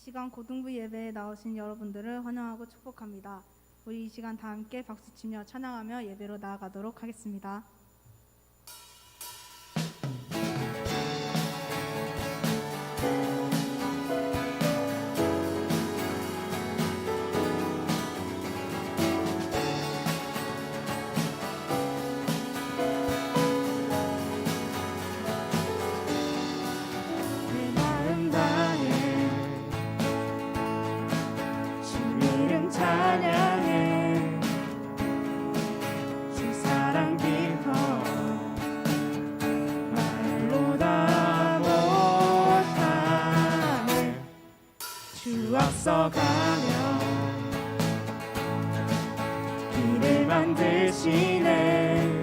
시간 고등부 예배에 나오신 여러분들을 환영하고 축복합니다. 우리 이 시간 다 함께 박수치며 찬양하며 예배로 나아가도록 하겠습니다. 앞서가며 길을 만드시네.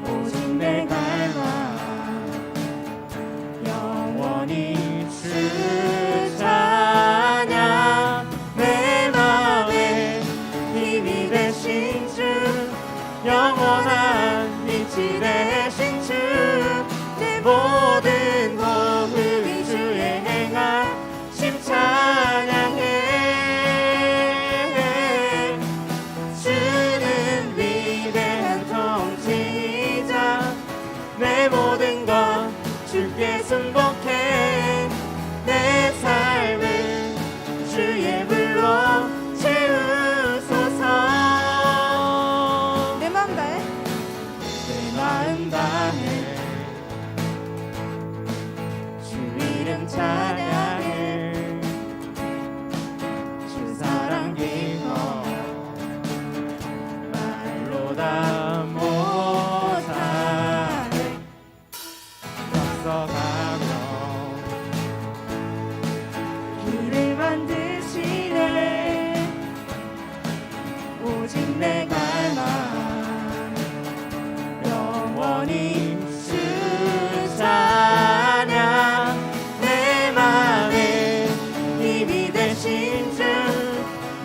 오직 내 갈망 영원히 주 찬양. 내 맘에 힘이 되신 주, 영원한 빛이 되신 주, 내 모든 호흡이 주의 행한 찬양해. 주는 위대한 통치자, 내 모든 것 주께 순복해. 내 삶을 주의 불로 채우소서. 내 마음 다해, 내 마음 다해 주 이름 찬양해. 다 못하네. 앞서가며 길을 만드시네. 오직 내 갈망 영원히 주 찬양. 내 맘에 힘이 되신 주,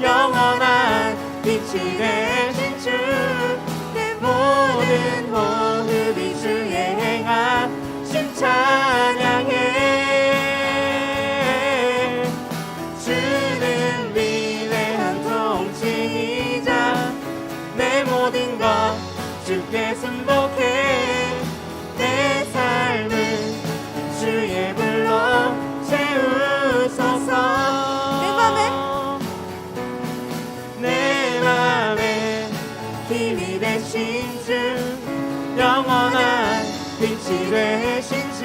영원한 빛이 되신 주, 모든 호흡이 주의 행하심 찬양해. 주는 위대한 통치자, 내 모든 것 주께 순복해. 내 삶을 주의 불로 채우소서. 내 맘에 힘이 되신 주, 영원한 빛이 되신 주,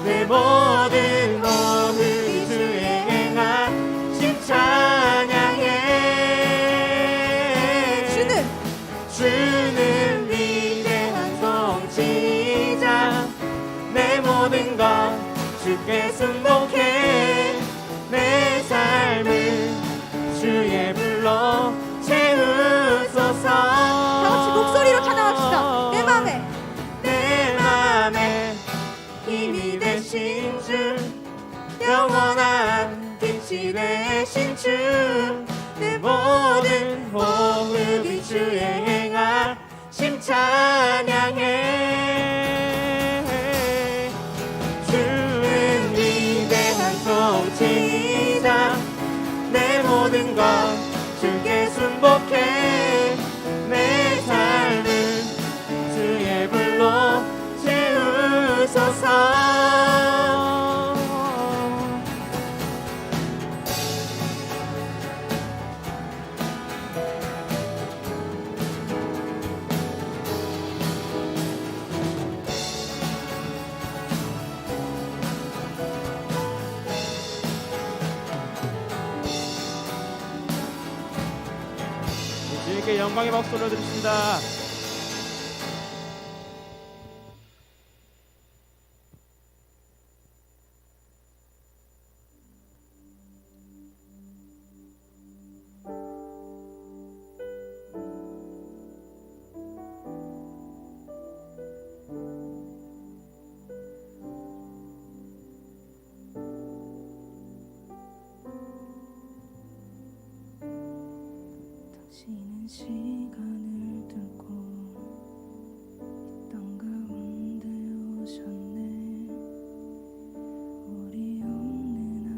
내 모든 호흡이 주의 행하심 찬양해. 주는 위대한 통치자, 내 모든 것 주께 순복해. 내 삶을 주의 불로 채우소서. 다같이 목소리로 찬양합시다. 내 맘에 힘이 되신 주, 영원한 빛이 되신 주, 내 모든 호흡이 주의 행하심 찬양해. 주는 위대한 통치자, 내 모든 것 주께 순복해. 내 삶을 주의 불로 채우소서. 주님께 영광의 박수 올려드립니다. 다시는 시간을 뚫고 이 땅 가운데 오셨네. 우리 없는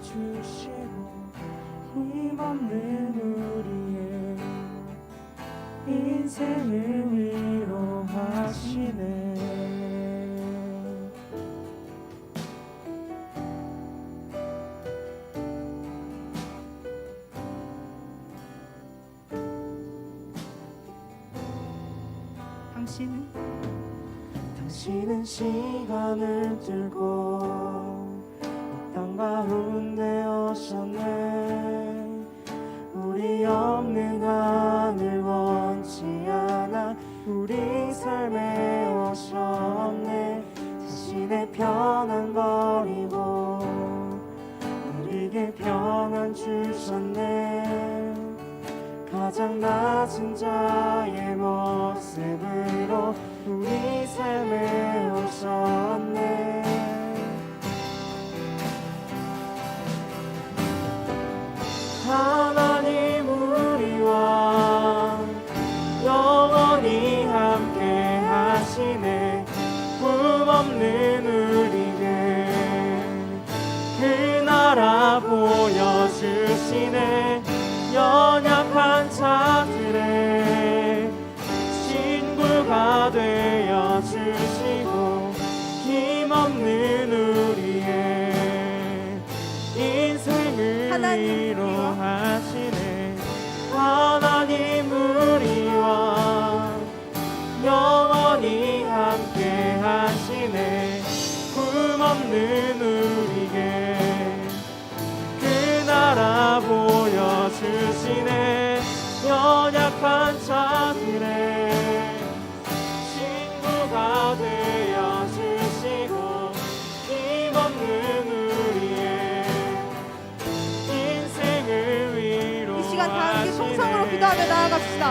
주시고 힘없는 우리의 인생을 위로하시네. 당신은 시간을 들고 이 땅 가운데 오셨네. 우리 없는 하늘 원치 않아 우리 삶에 오셨네. 자신의 평안 버리고 우리에게 평안 주셨네. 가장 낮은 자의 모습으로 우리 삶에 오셨네. 하나님 우리와 영원히 함께 하시네. 꿈없는 우리에게 그 나라 보여주시네. 연약한 자들의 친구가 되어 주시고 힘없는 우리의 인생을 위로하시네. 하나님 우리와 영원히 함께 하시네. 꿈없는 우리에게 그 나라 보여주시네. 연약한 자들의 친구가 되어 주시고 힘없는 우리의 인생을 위로하시네. 이 시간 다 함께 통성으로 기도하며 나아갑시다.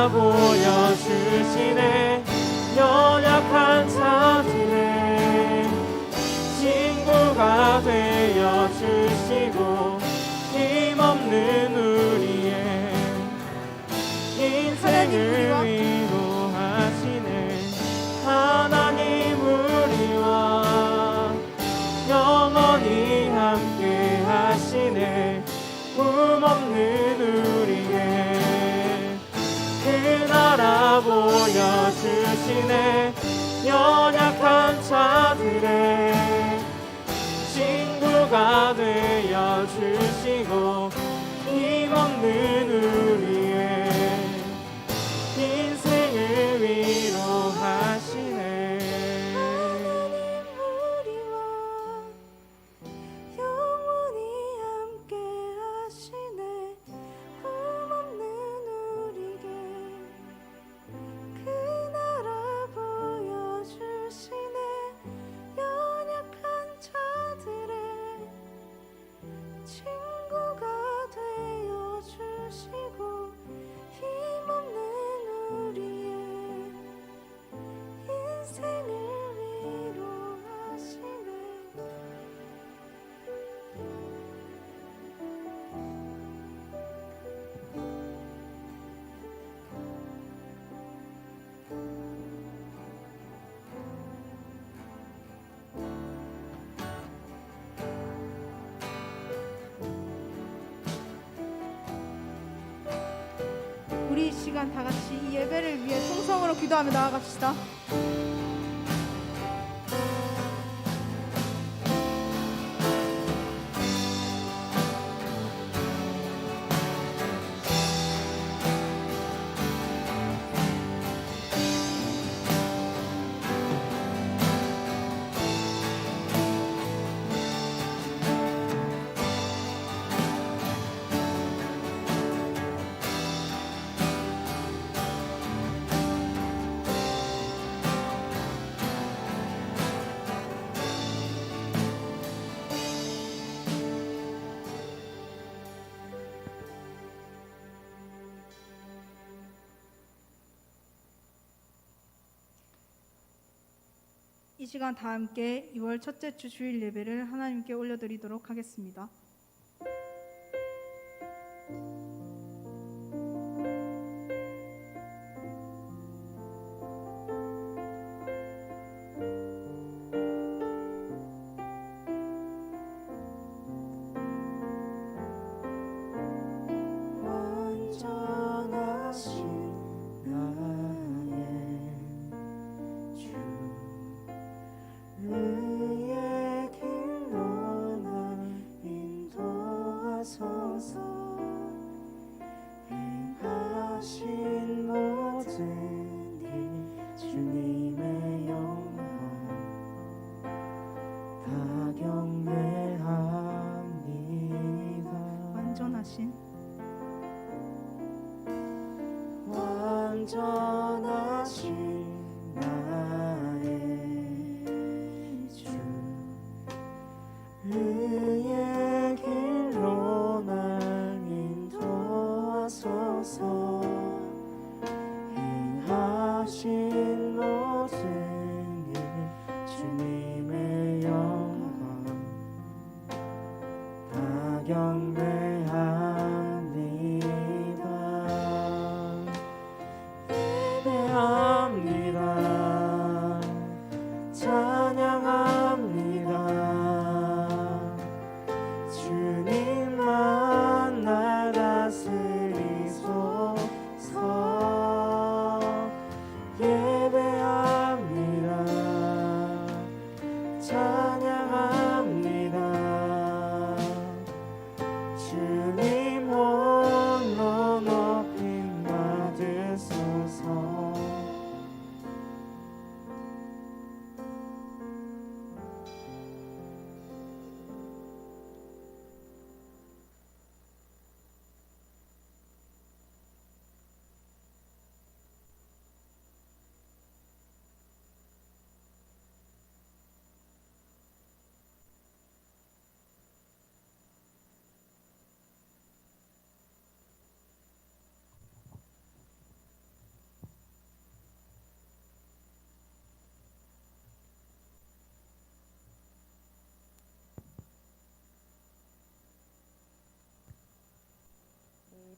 보여주시네. 연약한 자들의 친구가 되어 주시고 힘없는 우리의 인생을 위로하시네. 하나님 우리와 영원히 함께 하시네. 꿈없는 우리의 그 나라 보여주시네. 연약한 자들의 친구가 되어 주시고 힘없는 우리의 인생을 위로하시네. 하나님 우리와 영원히 함께 하시네. 꿈없는 우리에게 그 나라 보여주시네. 연약한 자들의 우리 이 시간 다 같이 이 예배를 위해 통성으로 기도하며 나아갑시다. 이 시간 다 함께 2월 첫째 주 주일 예배를 하나님께 올려드리도록 하겠습니다. 완전하신 나의 주 의의 길로 날 인도하소서 행하신 모든 일 주님의 영광 다 경배합니다. 예배합니다. 찬양합니다. 주님만 날 다스리소서. 예배합니다. 찬양합니다. 주님 홀로 높임 받으소서.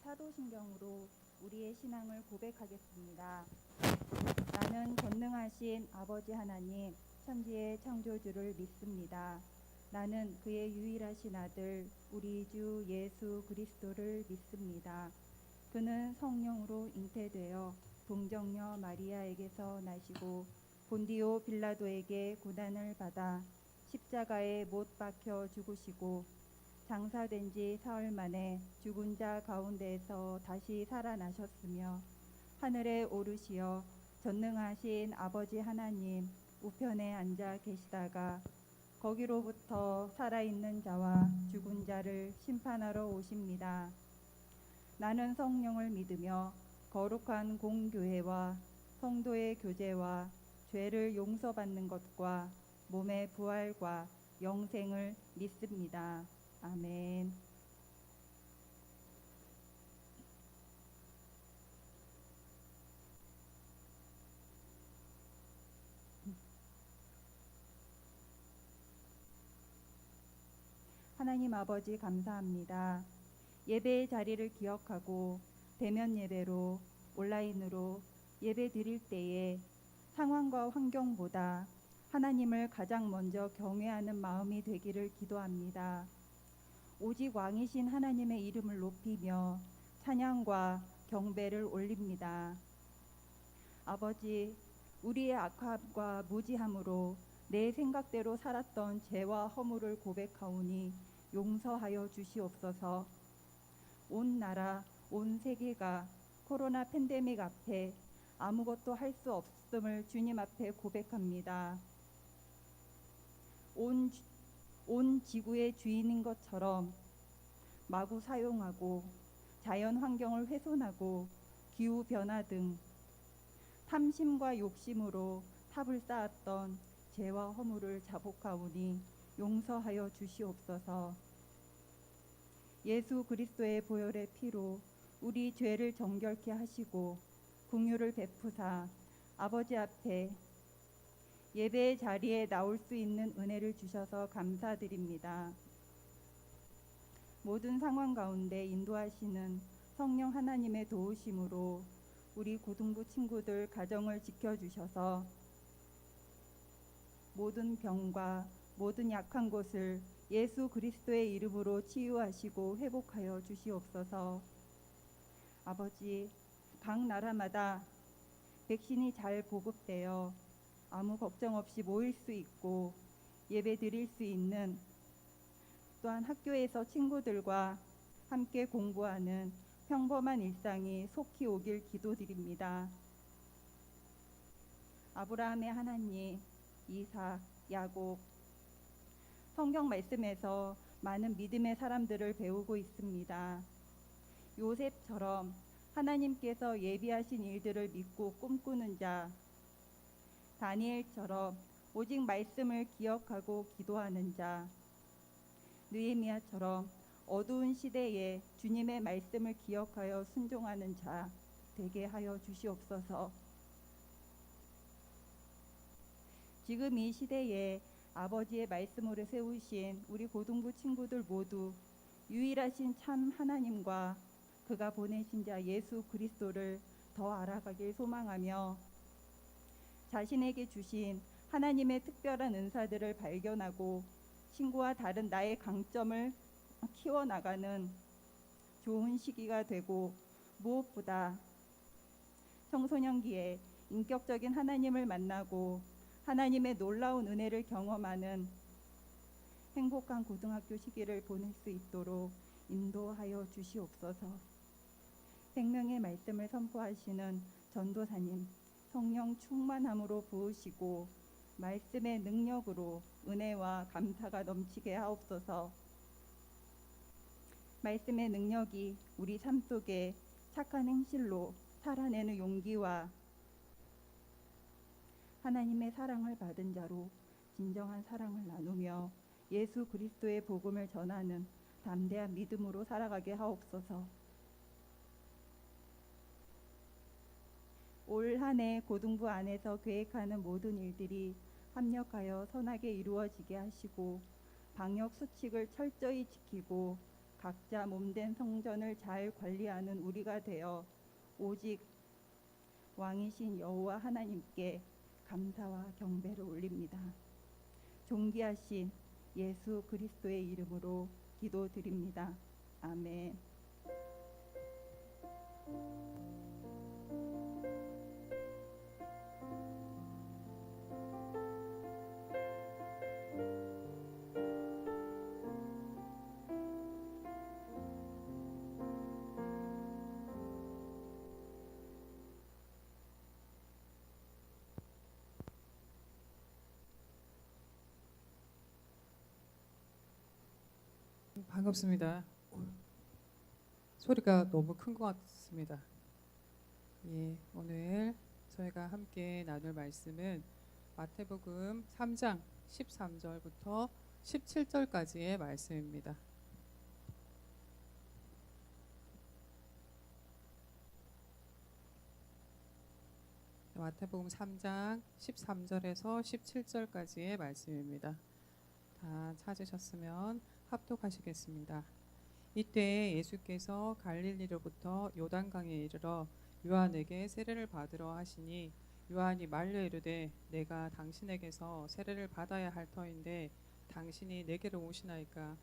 사도신경으로 우리의 신앙을 고백하겠습니다. 나는 전능하신 아버지 하나님, 천지의 창조주를 믿습니다. 나는 그의 유일하신 아들, 우리 주 예수 그리스도를 믿습니다. 그는 성령으로 잉태되어 동정녀 마리아에게서 나시고 본디오 빌라도에게 고난을 받아 십자가에 못 박혀 죽으시고 장사된 지 사흘 만에 죽은 자 가운데에서 다시 살아나셨으며 하늘에 오르시어 전능하신 아버지 하나님 우편에 앉아 계시다가 거기로부터 살아있는 자와 죽은 자를 심판하러 오십니다. 나는 성령을 믿으며 거룩한 공교회와 성도의 교제와 죄를 용서받는 것과 몸의 부활과 영생을 믿습니다. 아멘. 하나님 아버지 감사합니다. 예배의 자리를 기억하고 대면 예배로 온라인으로 예배 드릴 때에 상황과 환경보다 하나님을 가장 먼저 경외하는 마음이 되기를 기도합니다. 오직 왕이신 하나님의 이름을 높이며 찬양과 경배를 올립니다. 아버지, 우리의 악함과 무지함으로 내 생각대로 살았던 죄와 허물을 고백하오니 용서하여 주시옵소서. 온 나라, 온 세계가 코로나 팬데믹 앞에 아무것도 할 수 없음을 주님 앞에 고백합니다. 온 지구의 주인인 것처럼 마구 사용하고 자연 환경을 훼손하고 기후 변화 등 탐심과 욕심으로 탑을 쌓았던 죄와 허물을 자복하오니 용서하여 주시옵소서. 예수 그리스도의 보혈의 피로 우리 죄를 정결케 하시고 긍휼을 베푸사 아버지 앞에 예배의 자리에 나올 수 있는 은혜를 주셔서 감사드립니다. 모든 상황 가운데 인도하시는 성령 하나님의 도우심으로 우리 고등부 친구들 가정을 지켜주셔서 모든 병과 모든 약한 곳을 예수 그리스도의 이름으로 치유하시고 회복하여 주시옵소서. 아버지, 각 나라마다 백신이 잘 보급되어 아무 걱정 없이 모일 수 있고 예배 드릴 수 있는, 또한 학교에서 친구들과 함께 공부하는 평범한 일상이 속히 오길 기도드립니다. 아브라함의 하나님, 이삭, 야곱, 성경 말씀에서 많은 믿음의 사람들을 배우고 있습니다. 요셉처럼 하나님께서 예비하신 일들을 믿고 꿈꾸는 자, 다니엘처럼 오직 말씀을 기억하고 기도하는 자, 느헤미야처럼 어두운 시대에 주님의 말씀을 기억하여 순종하는 자 되게 하여 주시옵소서. 지금 이 시대에 아버지의 말씀으로 세우신 우리 고등부 친구들 모두 유일하신 참 하나님과 그가 보내신 자 예수 그리스도를 더 알아가길 소망하며 자신에게 주신 하나님의 특별한 은사들을 발견하고 친구와 다른 나의 강점을 키워나가는 좋은 시기가 되고, 무엇보다 청소년기에 인격적인 하나님을 만나고 하나님의 놀라운 은혜를 경험하는 행복한 고등학교 시기를 보낼 수 있도록 인도하여 주시옵소서. 생명의 말씀을 선포하시는 전도사님, 성령 충만함으로 부으시고 말씀의 능력으로 은혜와 감사가 넘치게 하옵소서. 말씀의 능력이 우리 삶 속에 착한 행실로 살아내는 용기와 하나님의 사랑을 받은 자로 진정한 사랑을 나누며 예수 그리스도의 복음을 전하는 담대한 믿음으로 살아가게 하옵소서. 올 한 해 고등부 안에서 계획하는 모든 일들이 합력하여 선하게 이루어지게 하시고 방역 수칙을 철저히 지키고 각자 몸된 성전을 잘 관리하는 우리가 되어 오직 왕이신 여호와 하나님께 감사와 경배를 올립니다. 존귀하신 예수 그리스도의 이름으로 기도드립니다. 아멘. 반갑습니다. 소리가 너무 큰 것 같습니다. 예, 오늘 저희가 함께 나눌 말씀은 마태복음 3장 13절부터 17절까지의 말씀입니다. 마태복음 3장 13절에서 17절까지의 말씀입니다. 다 찾으셨으면 합독하시겠습니다. 이때 예수께서 갈릴리로부터 요단강에 이르러 요한에게 세례를 받으러 하시니 요한이 말려 이르되 내가 당신에게서 세례를 받아야 할 터인데 당신이 내게로 오시나이까.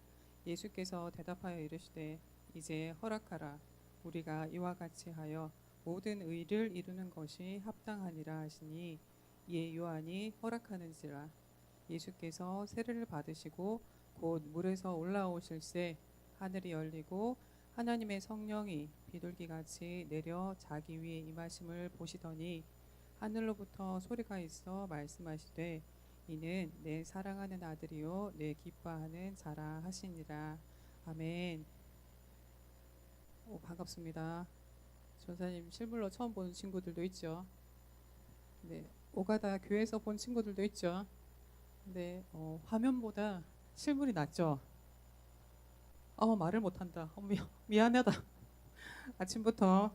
예수께서 대답하여 이르시되 이제 허락하라. 우리가 이와 같이 하여 모든 의를 이루는 것이 합당하니라 하시니 이에 요한이 허락하는지라. 예수께서 세례를 받으시고 곧 물에서 올라오실새 하늘이 열리고 하나님의 성령이 비둘기같이 내려 자기 위에 임하심을 보시더니 하늘로부터 소리가 있어 말씀하시되 이는 내 사랑하는 아들이요 내 기뻐하는 자라 하시니라. 아멘. 반갑습니다. 전사님 실물로 처음 보는 친구들도 있죠. 네, 오가다 교회에서 본 친구들도 있죠. 근데 화면보다 실물이 낫죠. 말을 못한다. 미안하다.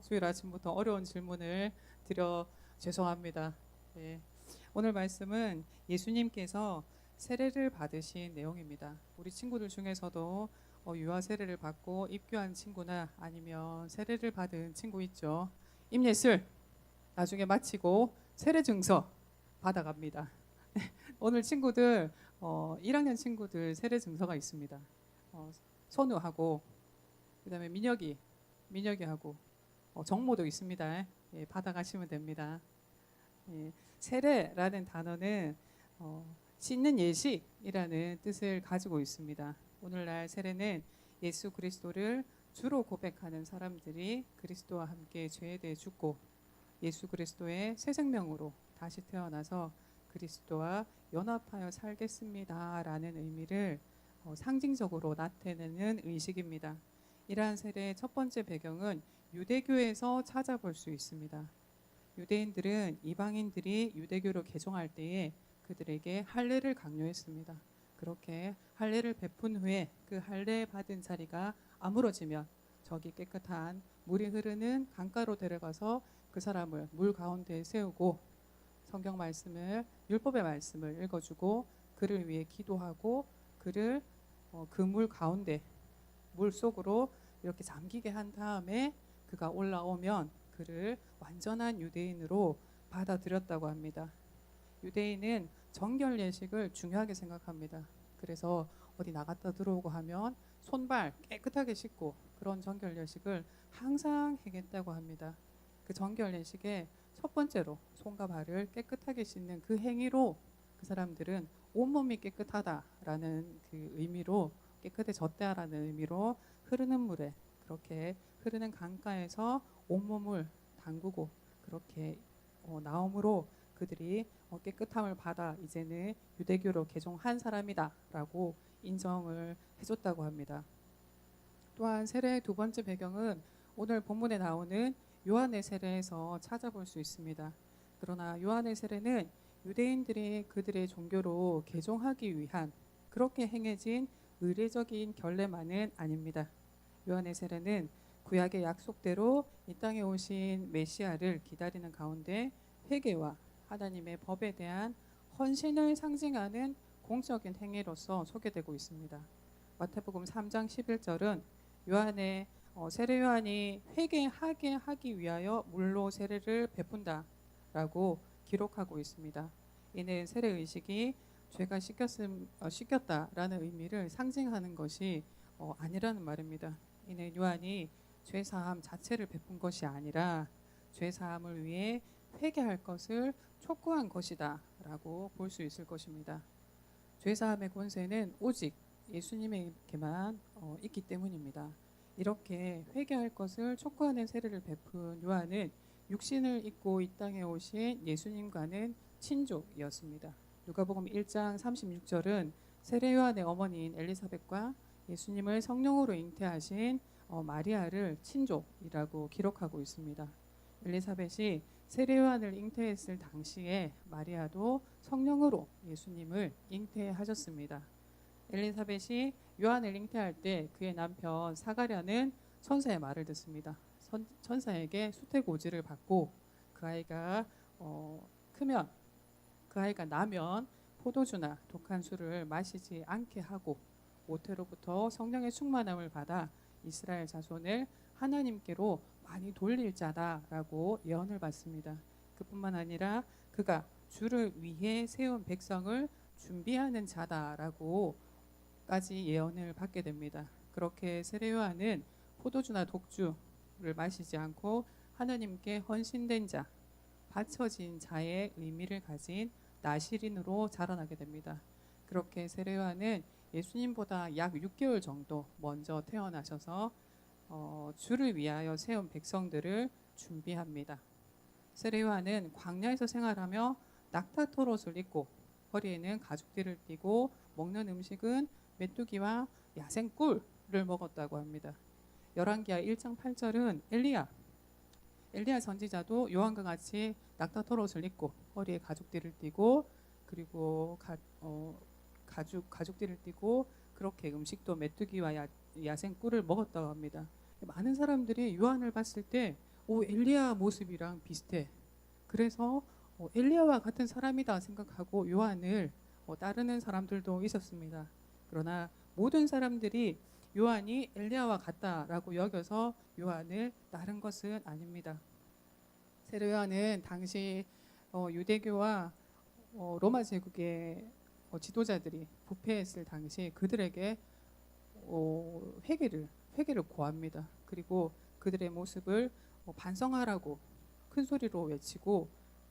주일 아침부터 어려운 질문을 드려 죄송합니다. 네. 오늘 말씀은 예수님께서 세례를 받으신 내용입니다. 우리 친구들 중에서도 유아 세례를 받고 입교한 친구나 아니면 세례를 받은 친구 있죠. 임예슬 나중에 마치고 세례 증서 받아갑니다. 오늘 친구들 1학년 친구들 세례 증서가 있습니다. 선우하고 그다음에 민혁이하고 정모도 있습니다. 예, 받아가시면 됩니다. 예, 세례라는 단어는 씻는 예식이라는 뜻을 가지고 있습니다. 오늘날 세례는 예수 그리스도를 주로 고백하는 사람들이 그리스도와 함께 죄에 대해 죽고 예수 그리스도의 새 생명으로 다시 태어나서 그리스도와 연합하여 살겠습니다라는 의미를 상징적으로 나타내는 의식입니다. 이러한 세례의 첫 번째 배경은 유대교에서 찾아볼 수 있습니다. 유대인들은 이방인들이 유대교로 개종할 때에 그들에게 할례를 강요했습니다. 그렇게 할례를 베푼 후에 그 할례 받은 자리가 아물어지면 저기 깨끗한 물이 흐르는 강가로 데려가서 그 사람을 물 가운데에 세우고 성경 말씀을 율법의 말씀을 읽어주고 그를 위해 기도하고 그를 그 물 가운데 물 속으로 이렇게 잠기게 한 다음에 그가 올라오면 그를 완전한 유대인으로 받아들였다고 합니다. 유대인은 정결 예식을 중요하게 생각합니다. 그래서 어디 나갔다 들어오고 하면 손발 깨끗하게 씻고 그런 정결 예식을 항상 행했다고 합니다. 그 정결 예식의 첫 번째로 손과 발을 깨끗하게 씻는 그 행위로 그 사람들은 온몸이 깨끗하다라는 그 의미로 깨끗해졌다라는 의미로 흐르는 물에 그렇게 흐르는 강가에서 온몸을 담그고 그렇게 나옴으로 그들이 깨끗함을 받아 이제는 유대교로 개종한 사람이다라고 인정을 해줬다고 합니다. 또한 세례의 두 번째 배경은 오늘 본문에 나오는 요한의 세례에서 찾아볼 수 있습니다. 그러나 요한의 세례는 유대인들이 그들의 종교로 개종하기 위한 그렇게 행해진 의례적인 결례만은 아닙니다. 요한의 세례는 구약의 약속대로 이 땅에 오신 메시아를 기다리는 가운데 회개와 하나님의 법에 대한 헌신을 상징하는 공적인 행위로서 소개되고 있습니다. 마태복음 3장 11절은 요한의 세례 요한이 회개하게 하기 위하여 물로 세례를 베푼다라고 기록하고 있습니다. 이는 세례 의식이 죄가 씻겼다라는 의미를 상징하는 것이 아니라는 말입니다. 이는 요한이 죄 사함 자체를 베푼 것이 아니라 죄 사함을 위해 회개할 것을 촉구한 것이다라고 볼 수 있을 것입니다. 죄 사함의 권세는 오직 예수님에게만 있기 때문입니다. 이렇게 회개할 것을 촉구하는 세례를 베푼 요한은 육신을 입고 이 땅에 오신 예수님과는 친족이었습니다. 누가복음 1장 36절은 세례 요한의 어머니인 엘리사벳과 예수님을 성령으로 잉태하신 마리아를 친족이라고 기록하고 있습니다. 엘리사벳이 세례 요한을 잉태했을 당시에 마리아도 성령으로 예수님을 잉태하셨습니다. 엘리사벳이 요한을 잉태할 때 그의 남편 사가랴는 천사의 말을 듣습니다. 천사에게 수태고지를 받고 그 아이가 크면 그 아이가 나면 포도주나 독한 술을 마시지 않게 하고 모태로부터 성령의 충만함을 받아 이스라엘 자손을 하나님께로 많이 돌릴 자다라고 예언을 받습니다. 그뿐만 아니라 그가 주를 위해 세운 백성을 준비하는 자다라고까지 예언을 받게 됩니다. 그렇게 세례 요한은 포도주나 독주 물을 마시지 않고 하나님께 헌신된 자, 바쳐진 자의 의미를 가진 나시린으로 자라나게 됩니다. 그렇게 세례요한은 예수님보다 약 6개월 정도 먼저 태어나셔서 주를 위하여 세운 백성들을 준비합니다. 세례요한은 광야에서 생활하며 낙타토롯을 입고 허리에는 가죽띠를 띠고 먹는 음식은 메뚜기와 야생꿀을 먹었다고 합니다. 열왕기하 1장 8절은 엘리야 선지자도 요한과 같이 낙타토롯을 입고 허리에 가죽띠를 띠고 그리고 가죽띠를 띠고 그렇게 음식도 메뚜기와 야생꿀을 먹었다고 합니다. 많은 사람들이 요한을 봤을 때 엘리야 모습이랑 비슷해. 그래서 엘리야와 같은 사람이다 생각하고 요한을 따르는 사람들도 있었습니다. 그러나 모든 사람들이 요한이 엘리야와 같다라고 여겨서 요한을 따른 것은 아닙니다. 세례 요한은 당시 유대교와 로마 제국의 지도자들이 부패했을 당시 그들에게 회개를 고합니다. 그리고 그들의 모습을 반성하라고 큰 소리로 외치고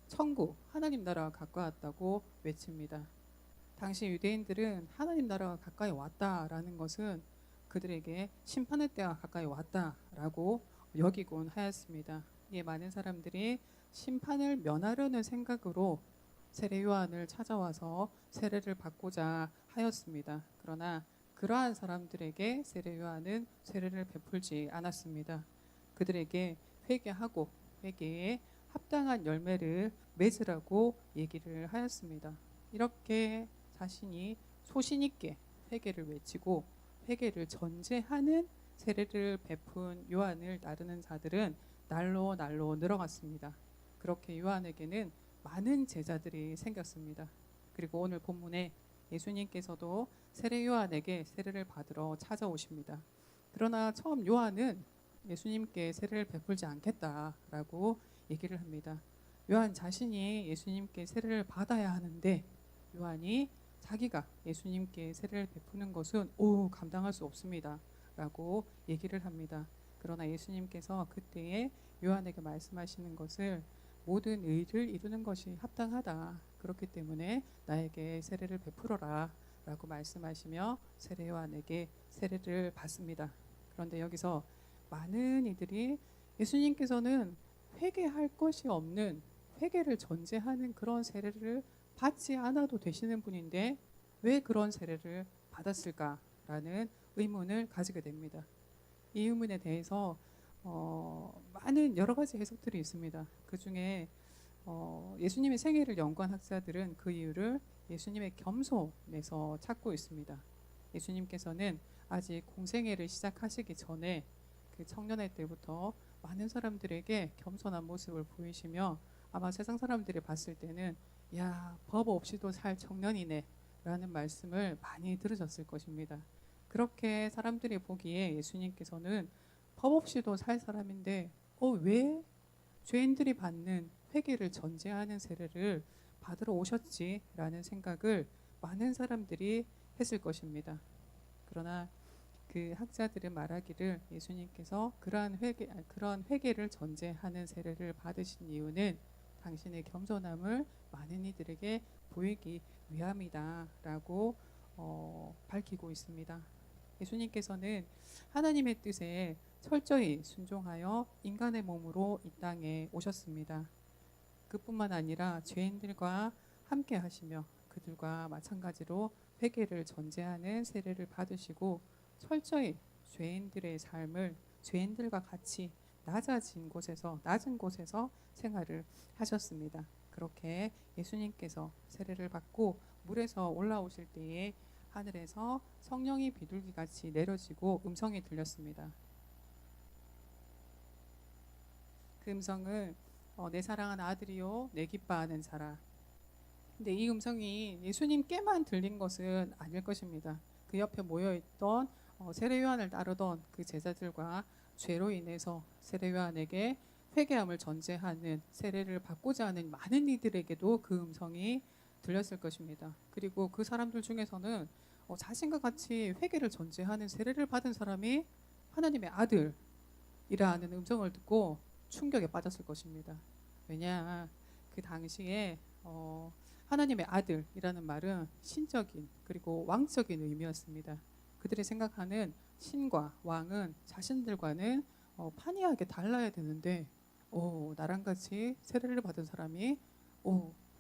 천국, 하나님 나라가 가까웠다고 외칩니다. 당시 유대인들은 하나님 나라가 가까이 왔다라는 것은 그들에게 심판의 때가 가까이 왔다라고 여기곤 하였습니다. 이에 많은 사람들이 심판을 면하려는 생각으로 세례 요한을 찾아와서 세례를 받고자 하였습니다. 그러나 그러한 사람들에게 세례 요한은 세례를 베풀지 않았습니다. 그들에게 회개하고 회개에 합당한 열매를 맺으라고 얘기를 하였습니다. 이렇게 자신이 소신 있게 회개를 외치고 회개를 전제하는 세례를 베푼 요한을 따르는 자들은 날로 늘어갔습니다. 그렇게 요한에게는 많은 제자들이 생겼습니다. 그리고 오늘 본문에 예수님께서도 세례 요한에게 세례를 받으러 찾아오십니다. 그러나 처음 요한은 예수님께 세례를 베풀지 않겠다라고 얘기를 합니다. 요한 자신이 예수님께 세례를 받아야 하는데 요한이 자기가 예수님께 세례를 베푸는 것은 감당할 수 없습니다 라고 얘기를 합니다. 그러나 예수님께서 그때에 요한에게 말씀하시는 것을 모든 의를 이루는 것이 합당하다. 그렇기 때문에 나에게 세례를 베풀어라 라고 말씀하시며 세례 요한에게 세례를 받습니다. 그런데 여기서 많은 이들이 예수님께서는 회개할 것이 없는 회개를 전제하는 그런 세례를 받지 않아도 되시는 분인데 왜 그런 세례를 받았을까라는 의문을 가지게 됩니다. 이 의문에 대해서 많은 여러 가지 해석들이 있습니다. 그 중에 예수님의 생애를 연구한 학자들은 그 이유를 예수님의 겸손에서 찾고 있습니다. 예수님께서는 아직 공생애를 시작하시기 전에 그 청년의 때부터 많은 사람들에게 겸손한 모습을 보이시며 아마 세상 사람들이 봤을 때는 법 없이도 살 청년이네 라는 말씀을 많이 들으셨을 것입니다. 그렇게 사람들이 보기에 예수님께서는 법 없이도 살 사람인데 왜 죄인들이 받는 회개를 전제하는 세례를 받으러 오셨지라는 생각을 많은 사람들이 했을 것입니다. 그러나 그 학자들은 말하기를 예수님께서 그러한 회개를 전제하는 세례를 받으신 이유는 당신의 겸손함을 많은 이들에게 보이기 위함이다라고 밝히고 있습니다. 예수님께서는 하나님의 뜻에 철저히 순종하여 인간의 몸으로 이 땅에 오셨습니다. 그뿐만 아니라 죄인들과 함께 하시며 그들과 마찬가지로 회개를 전제하는 세례를 받으시고 철저히 죄인들의 삶을 죄인들과 같이 낮은 곳에서 생활을 하셨습니다. 그렇게 예수님께서 세례를 받고 물에서 올라오실 때에 하늘에서 성령이 비둘기같이 내려지고 음성이 들렸습니다. 그 음성은 내 사랑하는 아들이요 내 기뻐하는 자라. 근데 이 음성이 예수님께만 들린 것은 아닐 것입니다. 그 옆에 모여있던 세례 요한을 따르던 그 제자들과 죄로 인해서 세례 요한에게 회개함을 전제하는 세례를 받고자 하는 많은 이들에게도 그 음성이 들렸을 것입니다. 그리고 그 사람들 중에서는 자신과 같이 회개를 전제하는 세례를 받은 사람이 하나님의 아들 이라는 음성을 듣고 충격에 빠졌을 것입니다. 왜냐, 그 당시에 하나님의 아들이라는 말은 신적인 그리고 왕적인 의미였습니다. 그들이 생각하는 신과 왕은 자신들과는 판이하게 달라야 되는데, 나랑 같이 세례를 받은 사람이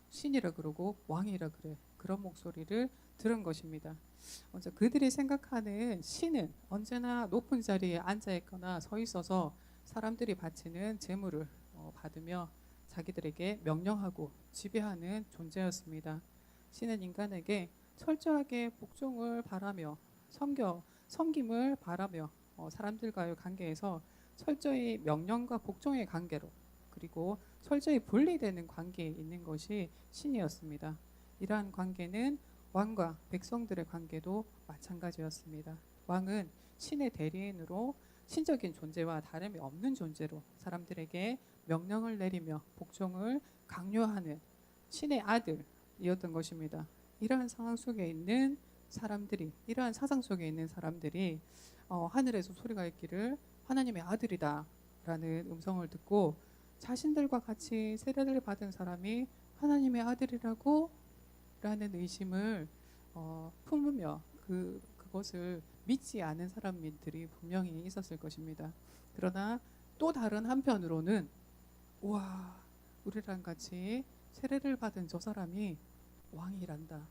신이라 그러고 왕이라 그래, 그런 목소리를 들은 것입니다. 먼저 그들이 생각하는 신은 언제나 높은 자리에 앉아 있거나 서 있어서 사람들이 바치는 제물을 받으며 자기들에게 명령하고 지배하는 존재였습니다. 신은 인간에게 철저하게 복종을 바라며 섬김을 바라며 사람들과의 관계에서 철저히 명령과 복종의 관계로, 그리고 철저히 분리되는 관계에 있는 것이 신이었습니다. 이러한 관계는 왕과 백성들의 관계도 마찬가지였습니다. 왕은 신의 대리인으로 신적인 존재와 다름이 없는 존재로 사람들에게 명령을 내리며 복종을 강요하는 신의 아들이었던 것입니다. 이러한 상황 속에 있는 사람들이, 이러한 사상 속에 있는 사람들이 하늘에서 소리가 있기를 하나님의 아들이다 라는 음성을 듣고 자신들과 같이 세례를 받은 사람이 하나님의 아들이라고 라는 의심을 품으며 그것을 믿지 않은 사람들이 분명히 있었을 것입니다. 그러나 또 다른 한편으로는 우와, 우리랑 같이 세례를 받은 저 사람이 왕이란다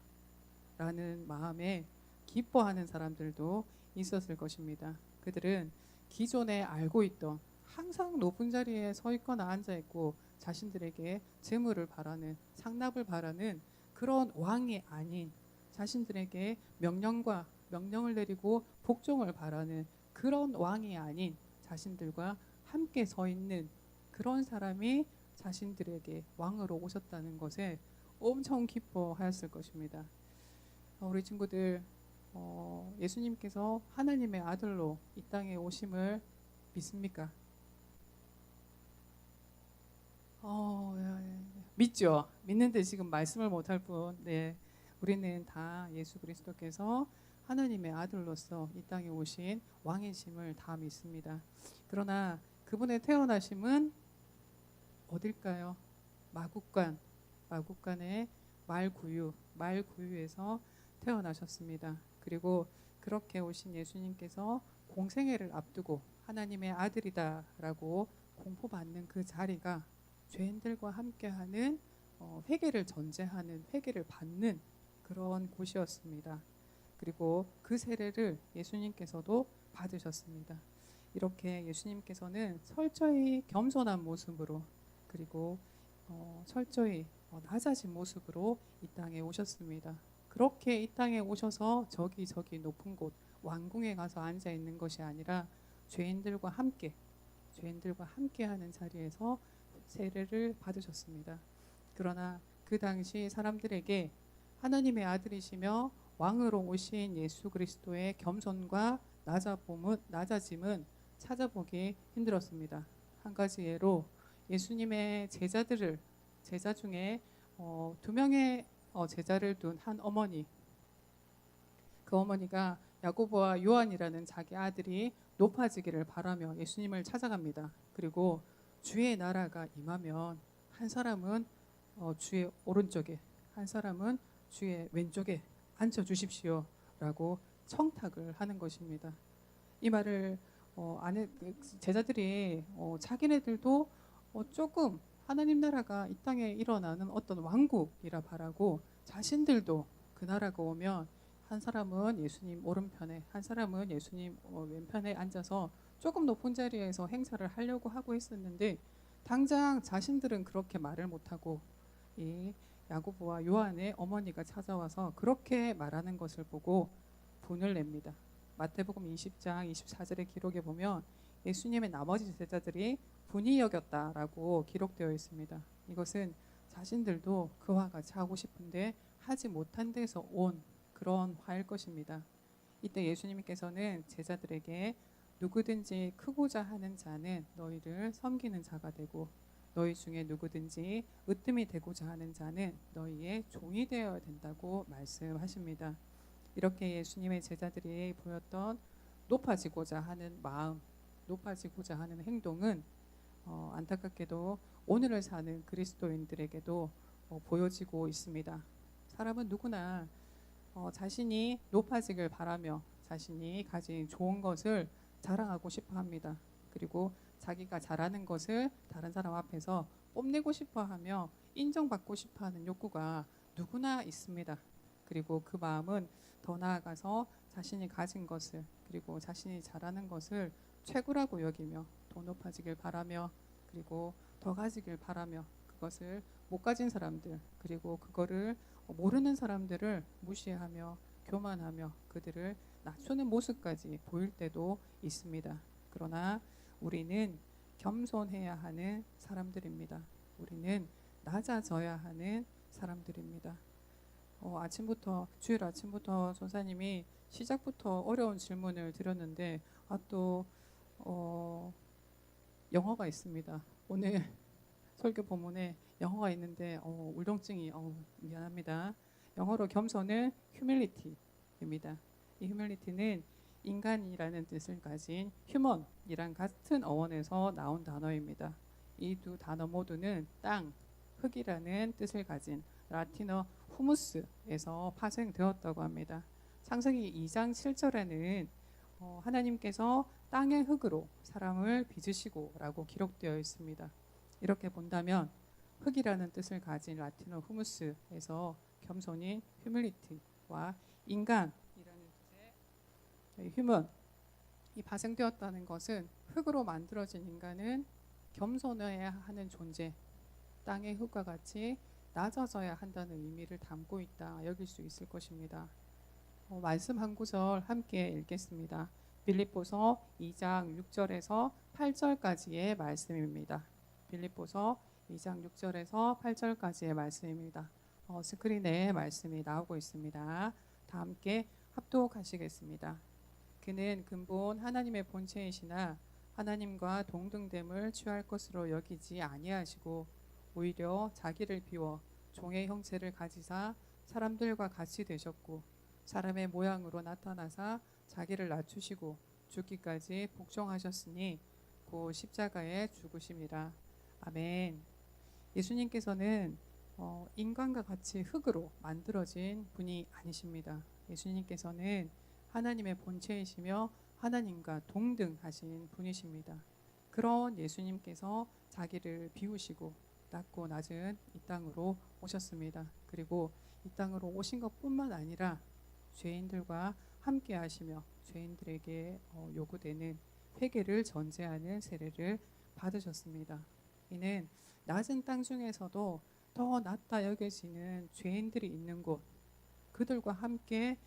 라는 마음에 기뻐하는 사람들도 있었을 것입니다. 그들은 기존에 알고 있던 항상 높은 자리에 서 있거나 앉아 있고 자신들에게 재물을 바라는, 상납을 바라는 그런 왕이 아닌, 자신들에게 명령을 내리고 복종을 바라는 그런 왕이 아닌 자신들과 함께 서 있는 그런 사람이 자신들에게 왕으로 오셨다는 것에 엄청 기뻐하였을 것입니다. 우리 친구들, 예수님께서 하나님의 아들로 이 땅에 오심을 믿습니까? 믿죠. 믿는데 지금 말씀을 못할 뿐. 네, 우리는 다 예수 그리스도께서 하나님의 아들로서 이 땅에 오신 왕이심을 다 믿습니다. 그러나 그분의 태어나심은 어딜까요? 마국간의 말구유에서 태어나셨습니다. 그리고 그렇게 오신 예수님께서 공생애를 앞두고 하나님의 아들이다라고 공포받는 그 자리가 죄인들과 함께하는 회개를 전제하는, 회개를 받는 그런 곳이었습니다. 그리고 그 세례를 예수님께서도 받으셨습니다. 이렇게 예수님께서는 철저히 겸손한 모습으로, 그리고 철저히 낮아진 모습으로 이 땅에 오셨습니다. 그렇게 이 땅에 오셔서 저기 높은 곳 왕궁에 가서 앉아 있는 것이 아니라 죄인들과 함께하는 자리에서 세례를 받으셨습니다. 그러나 그 당시 사람들에게 하나님의 아들이시며 왕으로 오신 예수 그리스도의 겸손과 낮아짐은 찾아보기 힘들었습니다. 한 가지 예로 예수님의 제자 중에 2명의 제자를 둔 한 어머니, 그 어머니가 야고보와 요한이라는 자기 아들이 높아지기를 바라며 예수님을 찾아갑니다. 그리고 주의 나라가 임하면 한 사람은 주의 오른쪽에, 한 사람은 주의 왼쪽에 앉혀 주십시오 라고 청탁을 하는 것입니다. 이 말을 제자들이 자기네들도 조금 하나님 나라가 이 땅에 일어나는 어떤 왕국이라 바라고, 자신들도 그 나라가 오면 한 사람은 예수님 오른편에, 한 사람은 예수님 왼편에 앉아서 조금 높은 자리에서 행사를 하려고 하고 있었는데, 당장 자신들은 그렇게 말을 못하고 이 야고보와 요한의 어머니가 찾아와서 그렇게 말하는 것을 보고 분을 냅니다. 마태복음 20장 24절의 기록에 보면 예수님의 나머지 제자들이 분이 여겼다라고 기록되어 있습니다. 이것은 자신들도 그와 같이 하고 싶은데 하지 못한 데서 온 그런 화일 것입니다. 이때 예수님께서는 제자들에게 누구든지 크고자 하는 자는 너희를 섬기는 자가 되고, 너희 중에 누구든지 으뜸이 되고자 하는 자는 너희의 종이 되어야 된다고 말씀하십니다. 이렇게 예수님의 제자들이 보였던 높아지고자 하는 마음, 높아지고자 하는 행동은 안타깝게도 오늘을 사는 그리스도인들에게도 보여지고 있습니다. 사람은 누구나 자신이 높아지길 바라며 자신이 가진 좋은 것을 자랑하고 싶어 합니다. 그리고 자기가 잘하는 것을 다른 사람 앞에서 뽐내고 싶어 하며 인정받고 싶어 하는 욕구가 누구나 있습니다. 그리고 그 마음은 더 나아가서 자신이 가진 것을 그리고 자신이 잘하는 것을 최고라고 여기며 더 높아지길 바라며 그리고 더 가지길 바라며 그것을 못 가진 사람들 그리고 그거를 모르는 사람들을 무시하며 교만하며 그들을 낮추는 모습까지 보일 때도 있습니다. 그러나 우리는 겸손해야 하는 사람들입니다. 우리는 낮아져야 하는 사람들입니다. 아침부터 주일 아침부터 전사님이 시작부터 어려운 질문을 드렸는데 또 영어가 있습니다. 오늘 설교 본문에 영어가 있는데 울렁증이 미안합니다. 영어로 겸손은 humility입니다. 이 humility는 인간이라는 뜻을 가진 human이란 같은 어원에서 나온 단어입니다. 이 두 단어 모두는 땅, 흙이라는 뜻을 가진 라틴어 후무스에서 파생되었다고 합니다. 창세기 2장 7절에는 하나님께서 땅의 흙으로 사람을 빚으시고 라고 기록되어 있습니다. 이렇게 본다면 흙이라는 뜻을 가진 라틴어 후무스에서 겸손인 휴밀리티와 인간이라는 뜻의 휴먼 이 파생되었다는 것은 흙으로 만들어진 인간은 겸손해야 하는 존재, 땅의 흙과 같이 낮아져야 한다는 의미를 담고 있다 여길 수 있을 것입니다. 말씀 한 구절 함께 읽겠습니다. 빌립보서 2장 6절에서 8절까지의 말씀입니다. 빌립보서 2장 6절에서 8절까지의 말씀입니다. 스크린에 말씀이 나오고 있습니다. 다 함께 합독하시겠습니다. 그는 근본 하나님의 본체이시나 하나님과 동등됨을 취할 것으로 여기지 아니하시고 오히려 자기를 비워 종의 형체를 가지사 사람들과 같이 되셨고 사람의 모양으로 나타나사 자기를 낮추시고 죽기까지 복종하셨으니 곧 십자가에 죽으심이라. 아멘. 예수님께서는 인간과 같이 흙으로 만들어진 분이 아니십니다. 예수님께서는 하나님의 본체이시며 하나님과 동등하신 분이십니다. 그런 예수님께서 자기를 비우시고 낮고 낮은 이 땅으로 오셨습니다. 그리고 이 땅으로 오신 것뿐만 아니라 죄인들과 함께 하시며 죄인들에게 요구되는 회개를 전제하는 세례를 받으셨습니다. 이는 낮은 땅 중에서도 더 낮다 여겨지는 죄인들이 있는 곳, 그들과 함께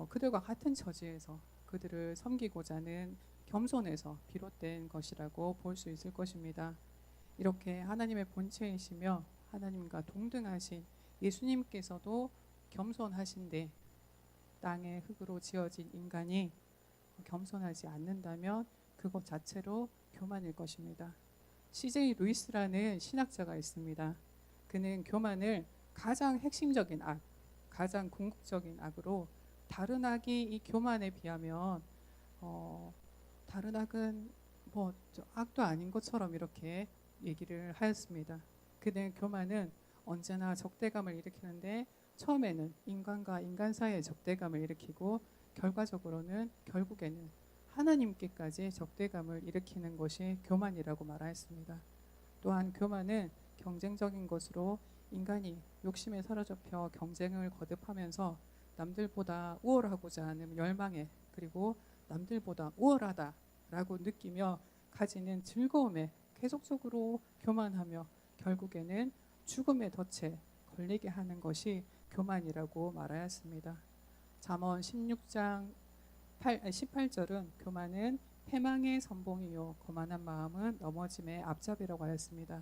그들과 같은 처지에서 그들을 섬기고자 하는 겸손에서 비롯된 것이라고 볼 수 있을 것입니다. 이렇게 하나님의 본체이시며 하나님과 동등하신 예수님께서도 겸손하신데 땅의 흙으로 지어진 인간이 겸손하지 않는다면 그것 자체로 교만일 것입니다. C.J. 루이스라는 신학자가 있습니다. 그는 교만을 가장 핵심적인 악, 가장 궁극적인 악으로 다른 악이 이 교만에 비하면 다른 악은 악도 아닌 것처럼 이렇게 얘기를 하였습니다. 그는 교만은 언제나 적대감을 일으키는데 처음에는 인간과 인간 사이의 적대감을 일으키고 결국에는 하나님께까지 적대감을 일으키는 것이 교만이라고 말하였습니다. 또한 교만은 경쟁적인 것으로 인간이 욕심에 사로잡혀 경쟁을 거듭하면서 남들보다 우월하고자 하는 열망에 그리고 남들보다 우월하다라고 느끼며 가지는 즐거움에 계속적으로 교만하며 결국에는 죽음의 덫에 걸리게 하는 것이 교만이라고 말하였습니다. 잠언 16장 18절은 교만은 패망의 선봉이요 거만한 마음은 넘어짐의 앞잡이라고 하였습니다.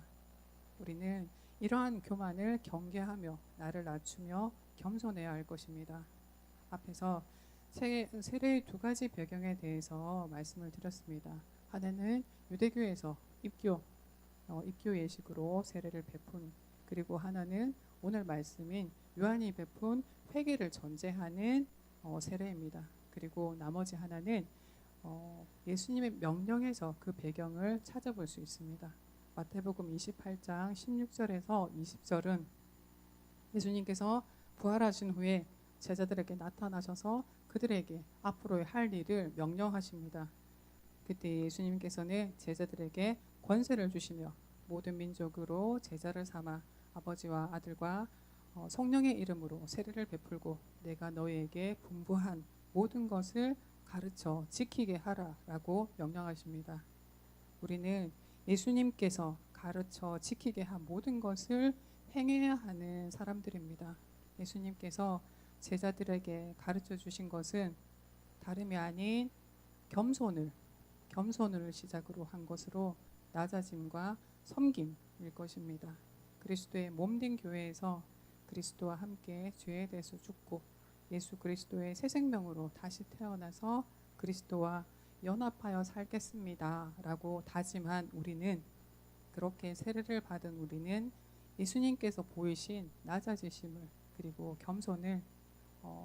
우리는 이러한 교만을 경계하며 나를 낮추며 겸손해야 할 것입니다. 앞에서 세례의 두 가지 배경에 대해서 말씀을 드렸습니다. 하나는 유대교에서 입교 예식으로 세례를 베푼 그리고 하나는 오늘 말씀인 요한이 베푼 회개를 전제하는 세례입니다. 그리고 나머지 하나는 예수님의 명령에서 그 배경을 찾아볼 수 있습니다. 마태복음 28장 16절에서 20절은 예수님께서 부활하신 후에 제자들에게 나타나셔서 그들에게 앞으로의 할 일을 명령하십니다. 그때 예수님께서는 제자들에게 권세를 주시며 모든 민족으로 제자를 삼아 아버지와 아들과 성령의 이름으로 세례를 베풀고 내가 너희에게 분부한 모든 것을 가르쳐 지키게 하라라고 명령하십니다. 우리는 예수님께서 가르쳐 지키게 한 모든 것을 행해야 하는 사람들입니다. 예수님께서 제자들에게 가르쳐 주신 것은 다름이 아닌 겸손을 시작으로 한 것으로 낮아짐과 섬김일 것입니다. 그리스도의 몸된 교회에서 그리스도와 함께 죄에 대해서 죽고 예수 그리스도의 새 생명으로 다시 태어나서 그리스도와 연합하여 살겠습니다 라고 다짐한 우리는, 그렇게 세례를 받은 우리는 예수님께서 보이신 낮아지심을 그리고 겸손을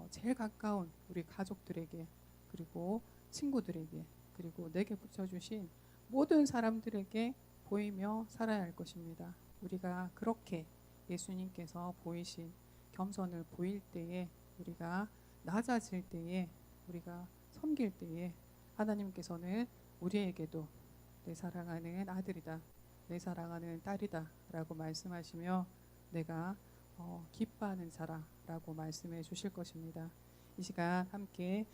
제일 가까운 우리 가족들에게 그리고 친구들에게 그리고 내게 붙여주신 모든 사람들에게 보이며 살아야 할 것입니다. 우리가 그렇게 예수님께서 보이신 겸손을 보일 때에, 우리가 낮아질 때에, 우리가 섬길 때에 하나님께서는 우리에게도 내 사랑하는 아들이다, 내 사랑하는 딸이다 라고 말씀하시며 내가 기뻐하는 자라 라고 말씀해 주실 것입니다. 이 시간 함께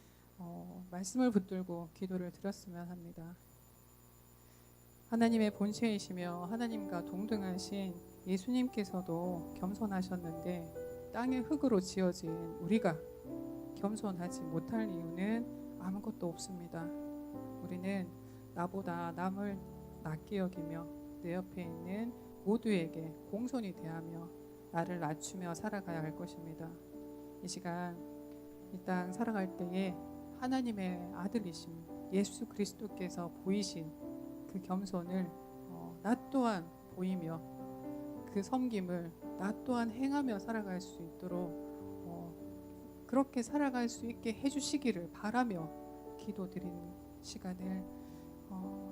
말씀을 붙들고 기도를 드렸으면 합니다. 하나님의 본체이시며 하나님과 동등하신 예수님께서도 겸손하셨는데 땅의 흙으로 지어진 우리가 겸손하지 못할 이유는 아무것도 없습니다. 우리는 나보다 남을 낮게 여기며 내 옆에 있는 모두에게 공손히 대하며 나를 낮추며 살아가야 할 것입니다. 이 시간 이 땅 살아갈 때에 하나님의 아들이신 예수 그리스도께서 보이신 그 겸손을 나 또한 보이며 그 섬김을 나 또한 행하며 살아갈 수 있도록 그렇게 살아갈 수 있게 해주시기를 바라며 기도드리는 시간을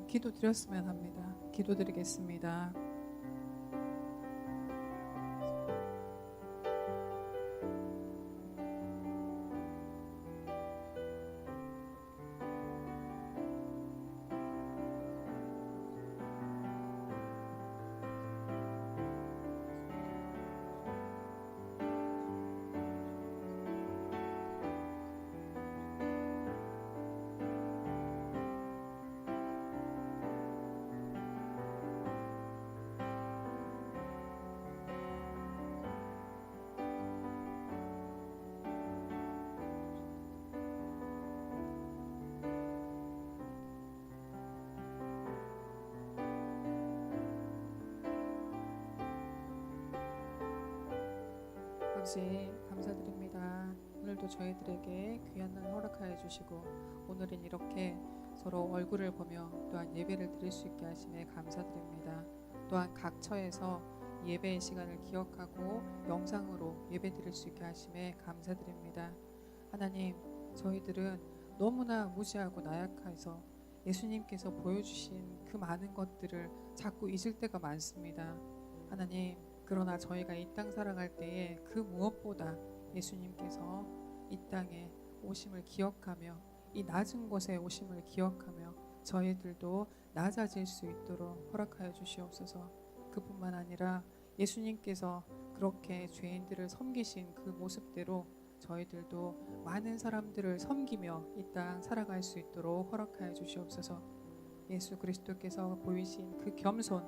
기도드렸으면 합니다. 기도드리겠습니다. 아버지 감사드립니다. 오늘도 저희들에게 귀한 날 허락하여 주시고 오늘은 이렇게 서로 얼굴을 보며 또한 예배를 드릴 수 있게 하심에 감사드립니다. 또한 각 처에서 예배의 시간을 기억하고 영상으로 예배 드릴 수 있게 하심에 감사드립니다. 하나님, 저희들은 너무나 무지하고 나약해서 예수님께서 보여주신 그 많은 것들을 자꾸 잊을 때가 많습니다. 하나님, 그러나 저희가 이 땅 살아갈 때에 그 무엇보다 예수님께서 이 땅에 오심을 기억하며 이 낮은 곳에 오심을 기억하며 저희들도 낮아질 수 있도록 허락하여 주시옵소서. 그뿐만 아니라 예수님께서 그렇게 죄인들을 섬기신 그 모습대로 저희들도 많은 사람들을 섬기며 이 땅 살아갈 수 있도록 허락하여 주시옵소서. 예수 그리스도께서 보이신 그 겸손,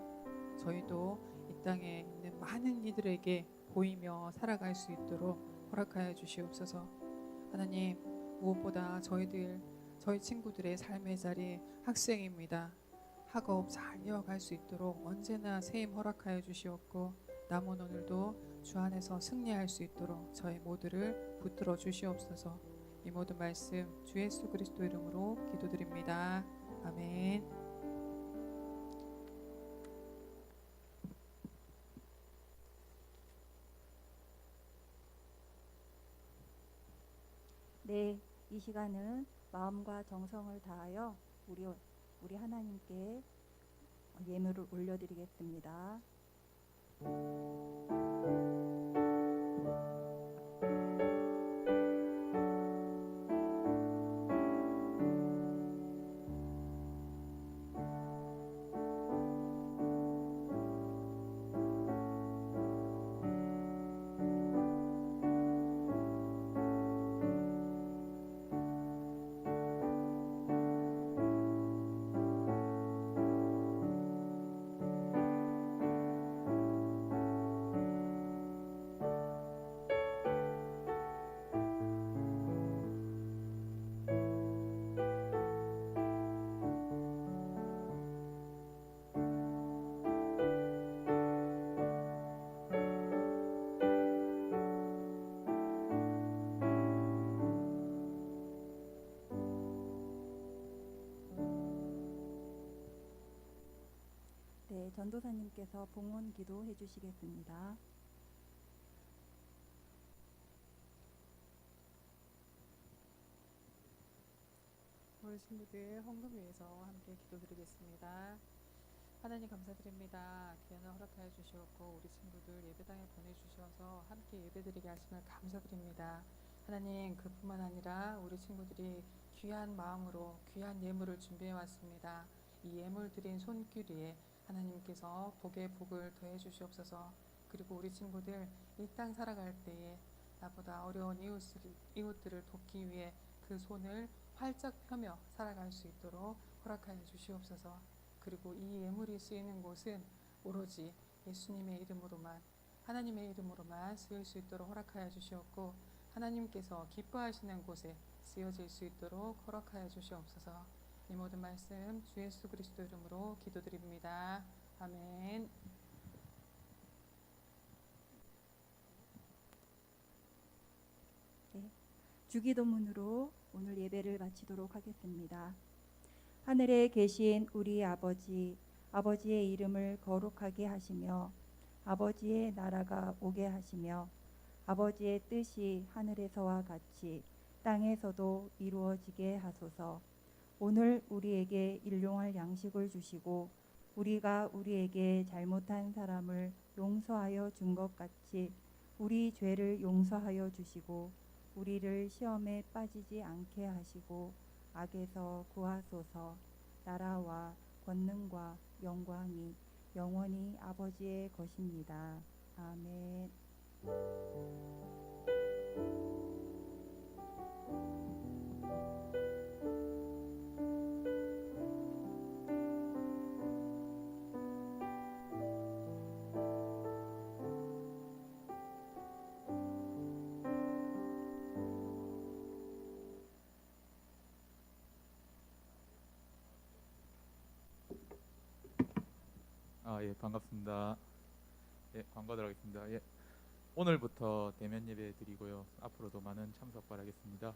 저희도 이 땅에 있는 많은 이들에게 보이며 살아갈 수 있도록 허락하여 주시옵소서. 하나님, 무엇보다 저희 친구들의 삶의 자리 학생입니다. 학업 잘 이어갈 수 있도록 언제나 새 힘 허락하여 주시옵고 남은 오늘도 주 안에서 승리할 수 있도록 저희 모두를 붙들어 주시옵소서. 이 모든 말씀 주 예수 그리스도 이름으로 기도드립니다. 아멘. 네, 이 시간은 마음과 정성을 다하여 우리 하나님께 예물을 올려드리겠습니다. 네, 전도사님께서 봉헌 기도해 주시겠습니다. 우리 친구들 헌금 위해서 함께 기도드리겠습니다. 하나님 감사드립니다. 귀한 허락하여 주시었고 우리 친구들 예배당에 보내주셔서 함께 예배드리게 하심을 감사드립니다. 하나님 그뿐만 아니라 우리 친구들이 귀한 마음으로 귀한 예물을 준비해 왔습니다. 이 예물 드린 손길 위에 하나님께서 복에 복을 더해 주시옵소서. 그리고 우리 친구들 이 땅 살아갈 때에 나보다 어려운 이웃들을 돕기 위해 그 손을 활짝 펴며 살아갈 수 있도록 허락하여 주시옵소서. 그리고 이 예물이 쓰이는 곳은 오로지 예수님의 이름으로만 하나님의 이름으로만 쓰일 수 있도록 허락하여 주시옵고 하나님께서 기뻐하시는 곳에 쓰여질 수 있도록 허락하여 주시옵소서. 이 모든 말씀 주 예수 그리스도 이름으로 기도드립니다. 아멘. 네, 주기도문으로 오늘 예배를 마치도록 하겠습니다. 하늘에 계신 우리 아버지, 아버지의 이름을 거룩하게 하시며 아버지의 나라가 오게 하시며 아버지의 뜻이 하늘에서와 같이 땅에서도 이루어지게 하소서. 오늘 우리에게 일용할 양식을 주시고 우리가 우리에게 잘못한 사람을 용서하여 준 것 같이 우리 죄를 용서하여 주시고 우리를 시험에 빠지지 않게 하시고 악에서 구하소서. 나라와 권능과 영광이 영원히 아버지의 것입니다. 아멘. 예, 반갑습니다. 예, 광고 들어가겠습니다. 예, 오늘부터 대면 예배 드리고요. 앞으로도 많은 참석 바라겠습니다.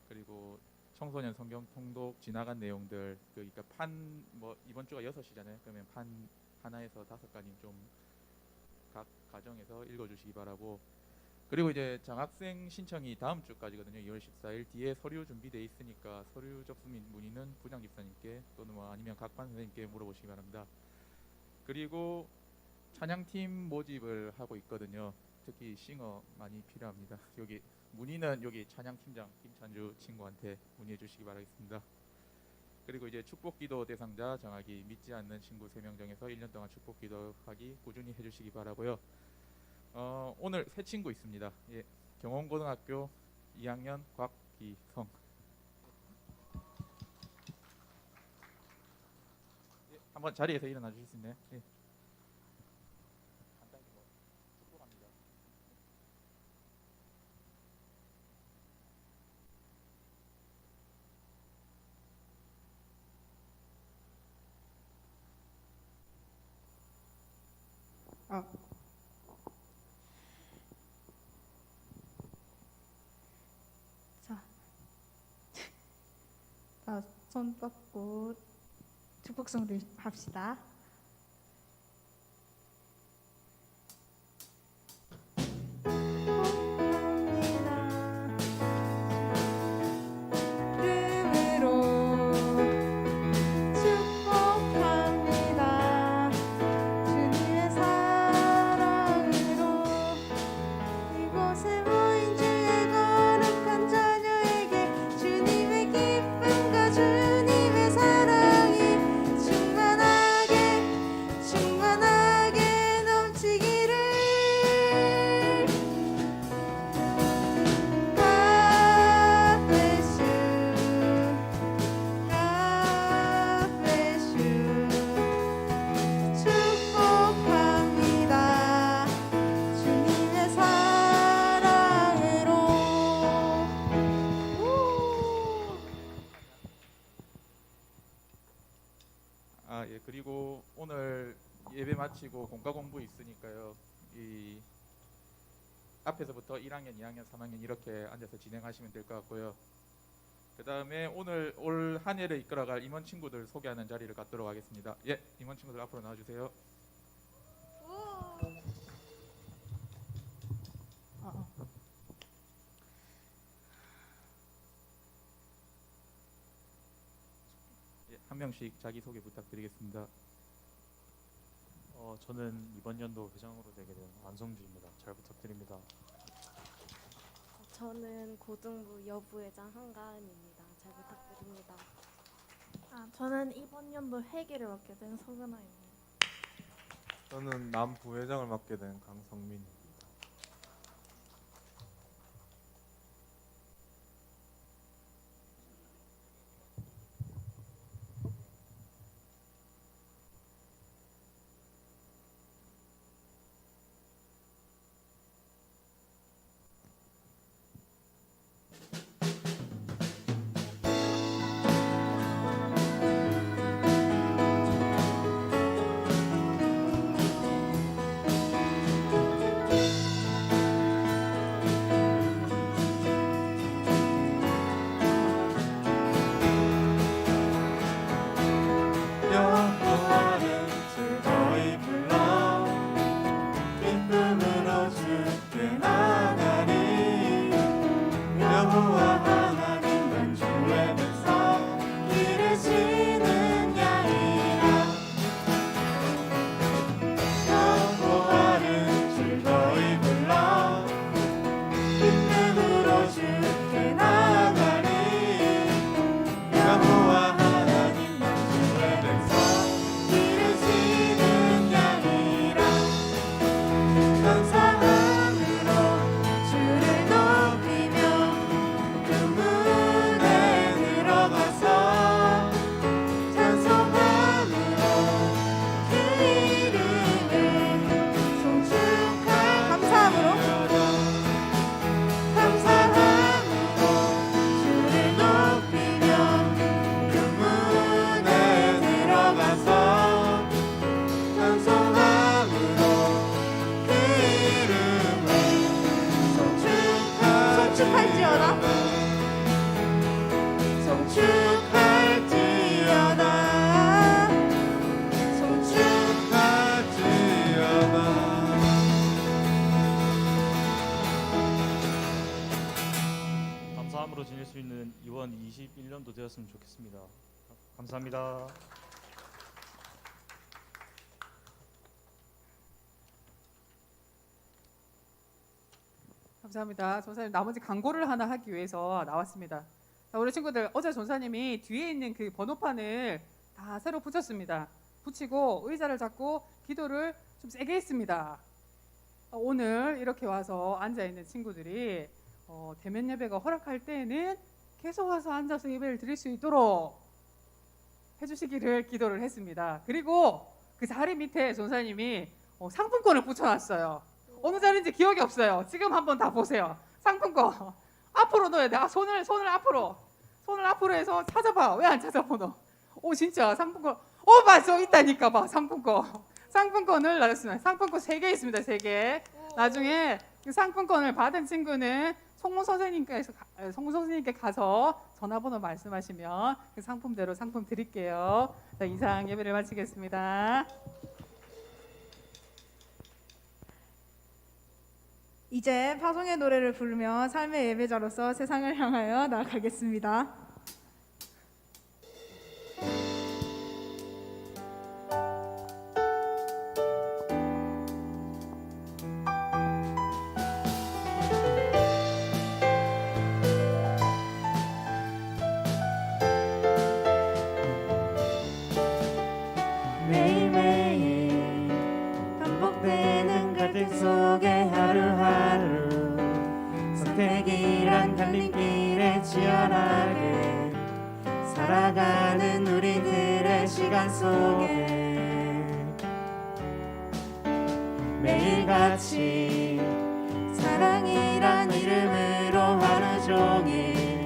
그리고 청소년 성경 통독 지나간 내용들, 그러니까 이번 주가 6시잖아요. 그러면 판 하나에서 5가지 좀 각 가정에서 읽어주시기 바라고. 그리고 이제 장학생 신청이 다음 주까지거든요. 2월 14일 뒤에 서류 준비되어 있으니까 서류 접수 문의는 부장 집사님께 또는 아니면 각 반 선생님께 물어보시기 바랍니다. 그리고 찬양팀 모집을 하고 있거든요. 특히 싱어 많이 필요합니다. 여기 문의는 여기 찬양팀장 김찬주 친구한테 문의해 주시기 바라겠습니다. 그리고 이제 축복기도 대상자 정하기 믿지 않는 친구 3명 정해서 1년 동안 축복기도 하기 꾸준히 해주시기 바라고요. 오늘 새 친구 있습니다. 예, 경원고등학교 2학년 곽기성. 예, 한번 자리에서 일어나 주실 수 있나요? 예. 간단히 축복합니다. 자, 손 뻗고 축복성 합시다. 감사합니다. 예. 그리고 오늘 예배 마치고 공과 공부 있으니까요. 이 앞에서부터 1학년, 2학년, 3학년 이렇게 앉아서 진행하시면 될 것 같고요. 그 다음에 오늘 올 한 해를 이끌어갈 임원 친구들 소개하는 자리를 갖도록 하겠습니다. 예, 임원 친구들 앞으로 나와주세요. 예, 한 명씩 자기 소개 부탁드리겠습니다. 저는 이번 연도 회장으로 되게 된 안성주입니다. 잘 부탁드립니다. 저는 고등부 여부회장 한가은입니다. 잘 부탁드립니다. 저는 이번 연도 회계를 맡게 된 서근아입니다. 저는 남부회장을 맡게 된 강성민입니다. 여호와를 즐거이 불러 기쁨으로 주께 나가리. 여호와 하나님은 주의 백성 기르시는 양이라. 여호와를 즐거이 불러 기쁨으로 주께 나가리. 여호와 기르시는 양이라. 감사함으로 주를 높이며 그 문에 들어가서 찬송함으로 그 이름을 송축할. 감사함으로 주를 높이며 그 문에 들어가서 찬송함으로 그 이름을 송축할지어다. 감사함으로 지낼 수 있는 2021년도 되었으면 좋겠습니다. 감사합니다. 감사합니다. 전사님 나머지 광고를 하나 하기 위해서 나왔습니다. 자, 우리 친구들 어제 전사님이 뒤에 있는 그 번호판을 다 새로 붙였습니다. 붙이고 의자를 잡고 기도를 좀 세게 했습니다. 오늘 이렇게 와서 앉아 있는 친구들이 대면 예배가 허락할 때에는 계속 와서 앉아서 예배를 드릴 수 있도록 해주시기를 기도를 했습니다. 그리고 그 자리 밑에 전사님이 상품권을 붙여놨어요. 어느 자리인지 기억이 없어요. 지금 한번 다 보세요. 상품권 앞으로 넣어야 돼. 손을 앞으로 해서 찾아봐. 왜 안 찾아보 너? 진짜 상품권. 맞아, 있다니까 봐. 상품권을 놔줬습니다. 상품권 3개 있습니다. 3개. 나중에 그 상품권을 받은 친구는 송무 선생님께 가서 전화번호 말씀하시면 그 상품대로 상품 드릴게요. 자, 이상 예배를 마치겠습니다. 이제 파송의 노래를 부르며 삶의 예배자로서 세상을 향하여 나아가겠습니다. 매일매일 반복되는 갈등 속에 하루하루 선택이란 갈림길에 지연하게 살아가는 우리들의 시간 속에 매일같이 사랑이란 이름으로 하루 종일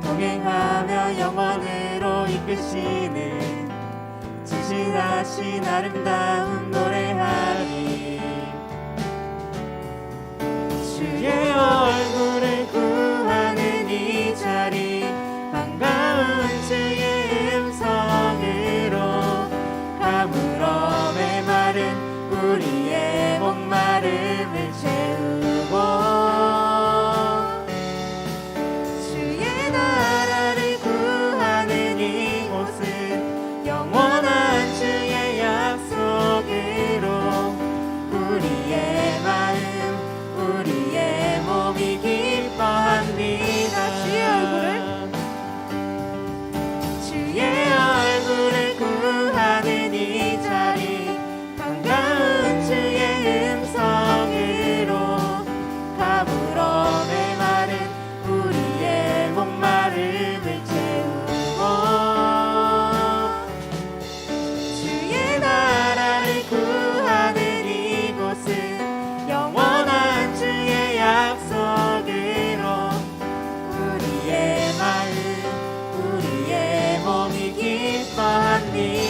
동행하며 영원으로 이끄시는 다시 아름다운 노래하리. 주의 얼굴을 구하는 이 자리 반가운 주의 음성으로 가물어 메마른 우리의 목마름을 채우고 주의 나라를 구하는 이곳은 영원한 주의 약속으로 우리의 마음 우리의 몸이 기뻐합니다. 주의 얼굴을 구하는 이 자리 반가운 주의 음성으로 가물어 메마른 우리의 목마름을 채우고 주의 나라를 구하는 이곳은 영원한 주의 약속으로 우리의 마음 우리의 몸이 기뻐합니다.